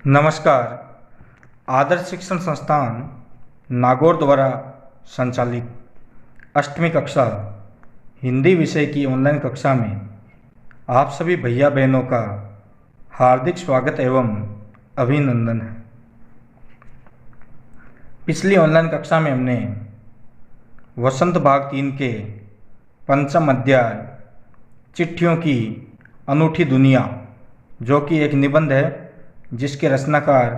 नमस्कार। आदर्श शिक्षण संस्थान नागौर द्वारा संचालित अष्टवीं कक्षा हिंदी विषय की ऑनलाइन कक्षा में आप सभी भैया बहनों का हार्दिक स्वागत एवं अभिनंदन है। पिछली ऑनलाइन कक्षा में हमने वसंत भाग 3 के पंचम अध्याय चिट्ठियों की अनूठी दुनिया, जो कि एक निबंध है जिसके रचनाकार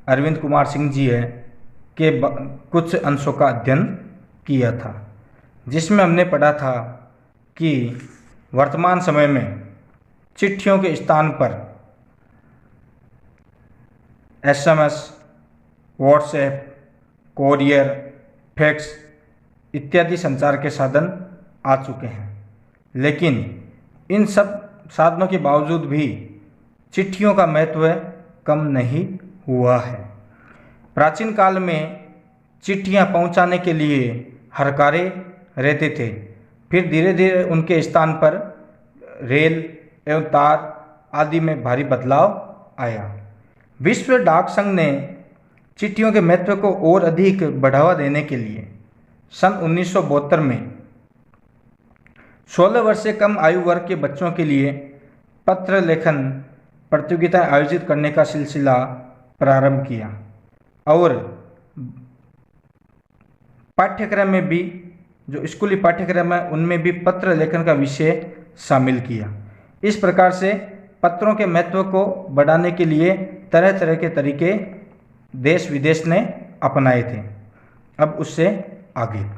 अरविंद कुमार सिंह जी है, के कुछ अंशों का अध्ययन किया था, जिसमें हमने पढ़ा था कि वर्तमान समय में चिट्ठियों के स्थान पर SMS, व्हाट्सएप, कोरियर, फैक्स इत्यादि संचार के साधन आ चुके हैं। लेकिन इन सब साधनों के बावजूद भी चिट्ठियों का महत्व कम नहीं हुआ है। प्राचीन काल में चिट्ठियां पहुंचाने के लिए हरकारे रहते थे। फिर धीरे धीरे उनके स्थान पर रेल एवं तार आदि में भारी बदलाव आया। विश्व डाक संघ ने चिट्ठियों के महत्व को और अधिक बढ़ावा देने के लिए सन 1972 में 16 वर्ष से कम आयु वर्ग के बच्चों के लिए पत्र लेखन प्रतियोगिता आयोजित करने का सिलसिला प्रारंभ किया और पाठ्यक्रम में भी, जो स्कूली पाठ्यक्रम है उनमें भी पत्र लेखन का विषय शामिल किया। इस प्रकार से पत्रों के महत्व को बढ़ाने के लिए तरह तरह के तरीके देश विदेश ने अपनाए थे। अब उससे आगे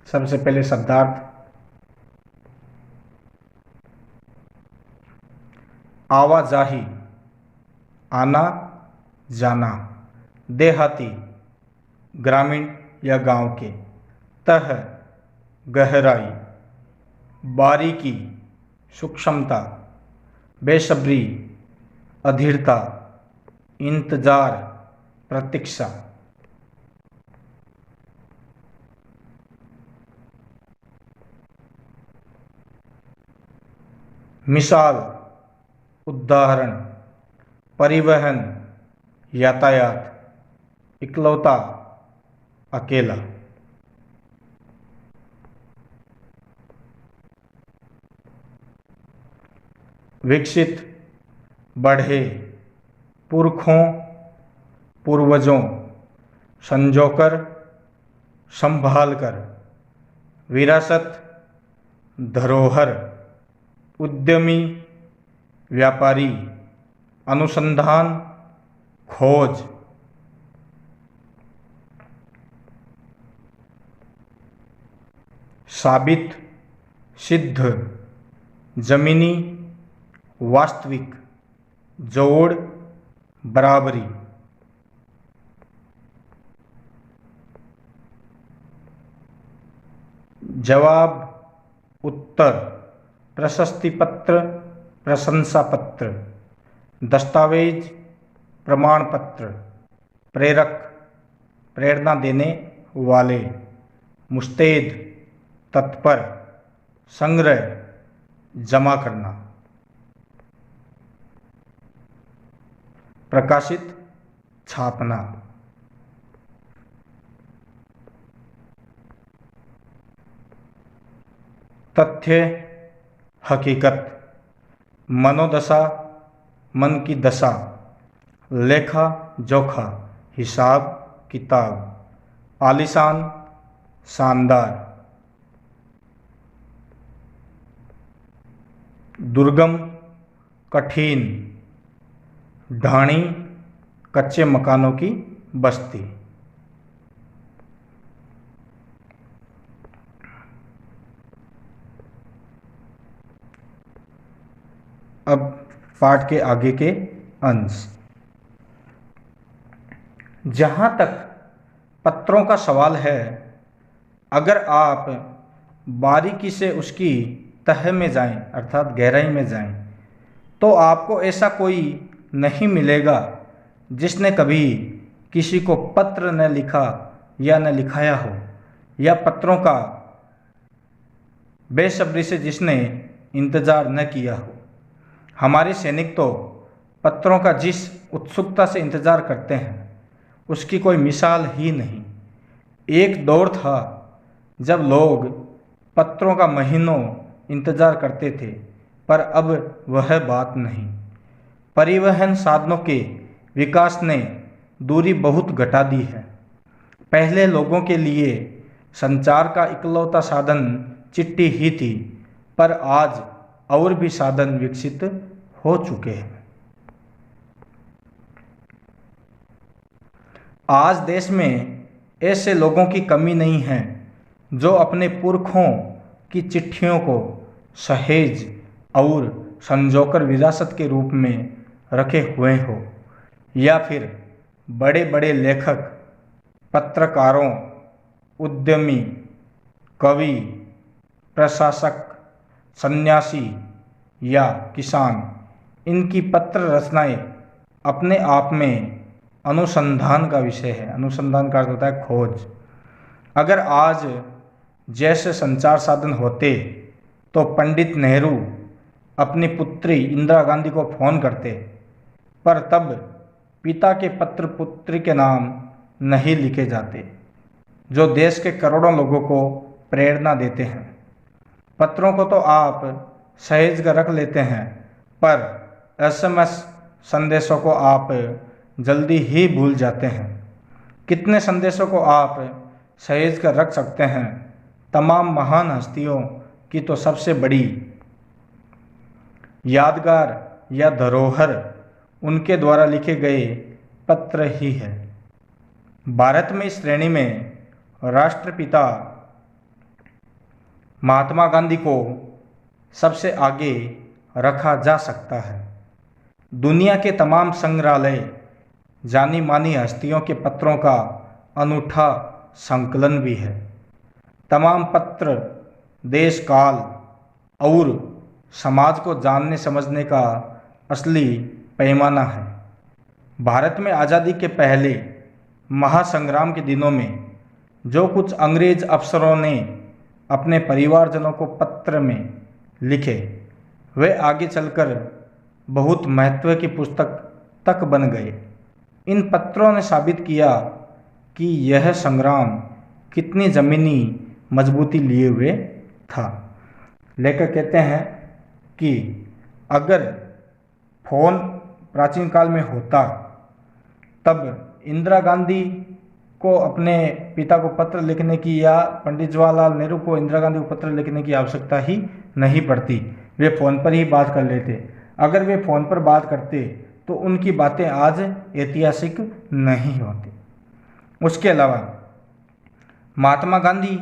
सबसे पहले शब्दार्थ। आवाजाही, आना जाना। देहाती, ग्रामीण या गांव के। तह, गहराई। बारीकी, सूक्ष्मता। बेसब्री, अधीरता। इंतजार, प्रतीक्षा। मिसाल, उदाहरण। परिवहन, यातायात। इकलौता, अकेला। विकसित, बढ़े। पुरखों, पूर्वजों। संजोकर, संभालकर। विरासत, धरोहर। उद्यमी, व्यापारी। अनुसंधान, खोज। साबित, सिद्ध। जमीनी, वास्तविक। जोड़, बराबरी। जवाब, उत्तर। प्रशस्ति पत्र, प्रशंसा पत्र। दस्तावेज, प्रमाण पत्र। प्रेरक, प्रेरणा देने वाले। मुस्तैद, तत्पर। संग्रह, जमा करना। प्रकाशित, छापना। तथ्य, हकीकत। मनोदशा, मन की दशा। लेखा जोखा, हिसाब किताब। आलीशान, शानदार। दुर्गम, कठिन। ढाणी, कच्चे मकानों की बस्ती। अब पाठ के आगे के अंश। जहाँ तक पत्रों का सवाल है, अगर आप बारीकी से उसकी तह में जाएं, अर्थात गहराई में जाएं, तो आपको ऐसा कोई नहीं मिलेगा जिसने कभी किसी को पत्र न लिखा या न लिखाया हो, या पत्रों का बेसब्री से जिसने इंतज़ार न किया हो। हमारे सैनिक तो पत्रों का जिस उत्सुकता से इंतज़ार करते हैं उसकी कोई मिसाल ही नहीं। एक दौर था जब लोग पत्रों का महीनों इंतज़ार करते थे, पर अब वह बात नहीं। परिवहन साधनों के विकास ने दूरी बहुत घटा दी है। पहले लोगों के लिए संचार का इकलौता साधन चिट्ठी ही थी, पर आज और भी साधन विकसित हो चुके हैं। आज देश में ऐसे लोगों की कमी नहीं है जो अपने पुरखों की चिट्ठियों को सहेज और संजोकर विरासत के रूप में रखे हुए हो, या फिर बड़े बड़े लेखक, पत्रकारों, उद्यमी, कवि, प्रशासक, सन्यासी या किसान, इनकी पत्र रचनाएं अपने आप में अनुसंधान का विषय है। अनुसंधान का अर्थ होता है खोज। अगर आज जैसे संचार साधन होते तो पंडित नेहरू अपनी पुत्री इंदिरा गांधी को फ़ोन करते, पर तब पिता के पत्र पुत्री के नाम नहीं लिखे जाते, जो देश के करोड़ों लोगों को प्रेरणा देते हैं। पत्रों को तो आप सहेज कर रख लेते हैं, पर एसएमएस संदेशों को आप जल्दी ही भूल जाते हैं। कितने संदेशों को आप सहेज कर रख सकते हैं? तमाम महान हस्तियों की तो सबसे बड़ी यादगार या धरोहर उनके द्वारा लिखे गए पत्र ही है। भारत में इस श्रेणी में राष्ट्रपिता महात्मा गांधी को सबसे आगे रखा जा सकता है। दुनिया के तमाम संग्रहालय जानी मानी हस्तियों के पत्रों का अनूठा संकलन भी है। तमाम पत्र देश काल और समाज को जानने समझने का असली पैमाना है। भारत में आज़ादी के पहले महासंग्राम के दिनों में जो कुछ अंग्रेज अफसरों ने अपने परिवारजनों को पत्र में लिखे, वे आगे चलकर बहुत महत्व की पुस्तक तक बन गए। इन पत्रों ने साबित किया कि यह संग्राम कितनी ज़मीनी मजबूती लिए हुए था। लेखक कहते हैं कि अगर फोन प्राचीन काल में होता तब इंदिरा गांधी को अपने पिता को पत्र लिखने की या पंडित जवाहरलाल नेहरू को इंदिरा गांधी को पत्र लिखने की आवश्यकता ही नहीं पड़ती। वे फ़ोन पर ही बात कर लेते। अगर वे फ़ोन पर बात करते तो उनकी बातें आज ऐतिहासिक नहीं होती। उसके अलावा महात्मा गांधी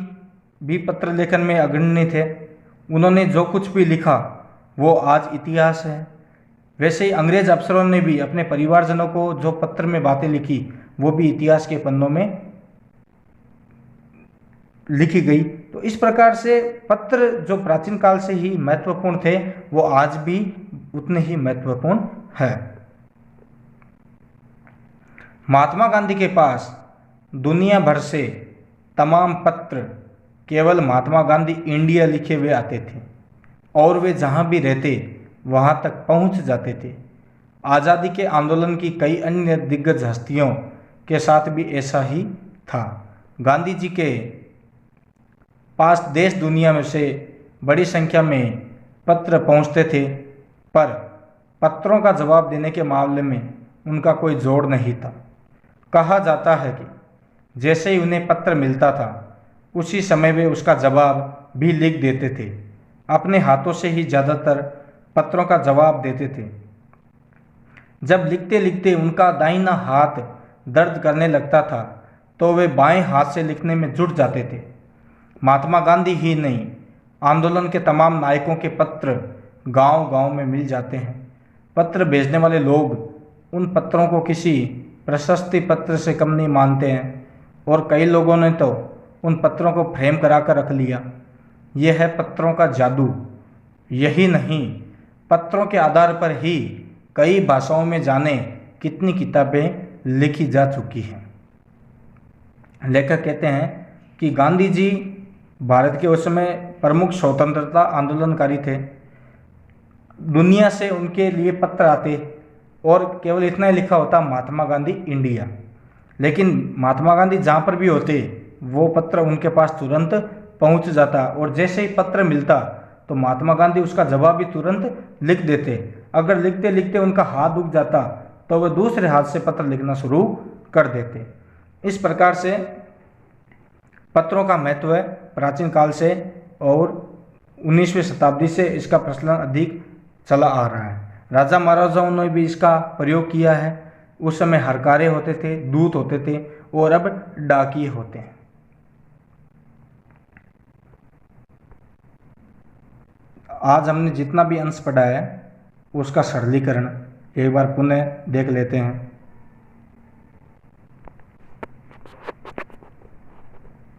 भी पत्र लेखन में अग्रणी थे। उन्होंने जो कुछ भी लिखा वो आज इतिहास है। वैसे ही अंग्रेज अफसरों ने भी अपने परिवारजनों को जो पत्र में बातें लिखी वो भी इतिहास के पन्नों में लिखी गई। तो इस प्रकार से पत्र जो प्राचीन काल से ही महत्वपूर्ण थे वो आज भी उतने ही महत्वपूर्ण है। महात्मा गांधी के पास दुनिया भर से तमाम पत्र केवल महात्मा गांधी इंडिया लिखे हुए आते थे और वे जहाँ भी रहते वहाँ तक पहुँच जाते थे। आज़ादी के आंदोलन की कई अन्य दिग्गज हस्तियों के साथ भी ऐसा ही था। गांधी जी के पास देश दुनिया में से बड़ी संख्या में पत्र पहुँचते थे, पर पत्रों का जवाब देने के मामले में उनका कोई जोड़ नहीं था। कहा जाता है कि जैसे ही उन्हें पत्र मिलता था उसी समय वे उसका जवाब भी लिख देते थे। अपने हाथों से ही ज़्यादातर पत्रों का जवाब देते थे। जब लिखते लिखते उनका दाहिना हाथ दर्द करने लगता था तो वे बाएं हाथ से लिखने में जुट जाते थे। महात्मा गांधी ही नहीं, आंदोलन के तमाम नायकों के पत्र गांव-गांव में मिल जाते हैं। पत्र भेजने वाले लोग उन पत्रों को किसी प्रशस्ति पत्र से कम नहीं मानते हैं और कई लोगों ने तो उन पत्रों को फ्रेम करा कर रख लिया। यह है पत्रों का जादू। यही नहीं, पत्रों के आधार पर ही कई भाषाओं में जाने कितनी किताबें लिखी जा चुकी हैं। लेखक कहते हैं कि गांधी जी भारत के उस समय प्रमुख स्वतंत्रता आंदोलनकारी थे। दुनिया से उनके लिए पत्र आते और केवल इतना ही लिखा होता महात्मा गांधी इंडिया। लेकिन महात्मा गांधी जहाँ पर भी होते वो पत्र उनके पास तुरंत पहुँच जाता और जैसे ही पत्र मिलता तो महात्मा गांधी उसका जवाब भी तुरंत लिख देते। अगर लिखते लिखते उनका हाथ दुख जाता तो वे दूसरे हाथ से पत्र लिखना शुरू कर देते। इस प्रकार से पत्रों का महत्व है प्राचीन काल से और 19वीं शताब्दी से इसका प्रचलन अधिक चला आ रहा है। राजा महाराजाओं ने भी इसका प्रयोग किया है। उस समय हरकारे होते थे, दूत होते थे और अब डाकिये होते हैं। आज हमने जितना भी अंश पढ़ा है उसका सरलीकरण एक बार पुनः देख लेते हैं।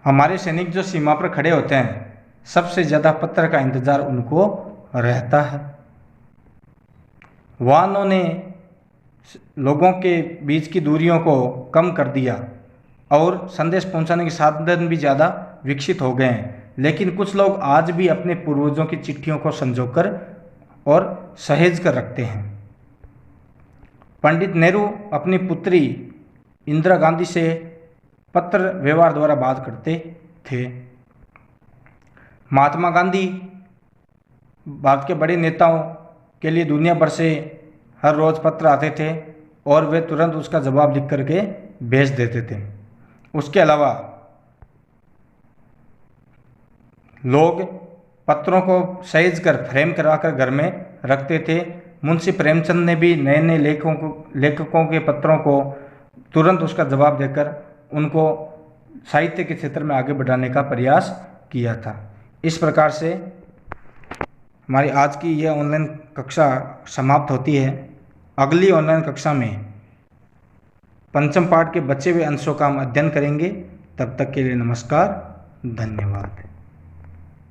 हमारे सैनिक जो सीमा पर खड़े होते हैं सबसे ज़्यादा पत्र का इंतज़ार उनको रहता है। वाहनों ने लोगों के बीच की दूरियों को कम कर दिया और संदेश पहुंचाने के साधन भी ज़्यादा विकसित हो गए हैं, लेकिन कुछ लोग आज भी अपने पूर्वजों की चिट्ठियों को संजोकर और सहेज कर रखते हैं। पंडित नेहरू अपनी पुत्री इंदिरा गांधी से पत्र व्यवहार द्वारा बात करते थे। महात्मा गांधी भारत के बड़े नेताओं के लिए दुनिया भर से हर रोज़ पत्र आते थे और वे तुरंत उसका जवाब लिख करके भेज देते थे। उसके अलावा लोग पत्रों को सहेज कर फ्रेम कराकर घर में रखते थे। मुंशी प्रेमचंद ने भी नए नए लेखकों के पत्रों को तुरंत उसका जवाब देकर उनको साहित्य के क्षेत्र में आगे बढ़ाने का प्रयास किया था। इस प्रकार से हमारी आज की यह ऑनलाइन कक्षा समाप्त होती है। अगली ऑनलाइन कक्षा में पंचम पाठ के बचे हुए अंशों का हम अध्ययन करेंगे। तब तक के लिए नमस्कार, धन्यवाद।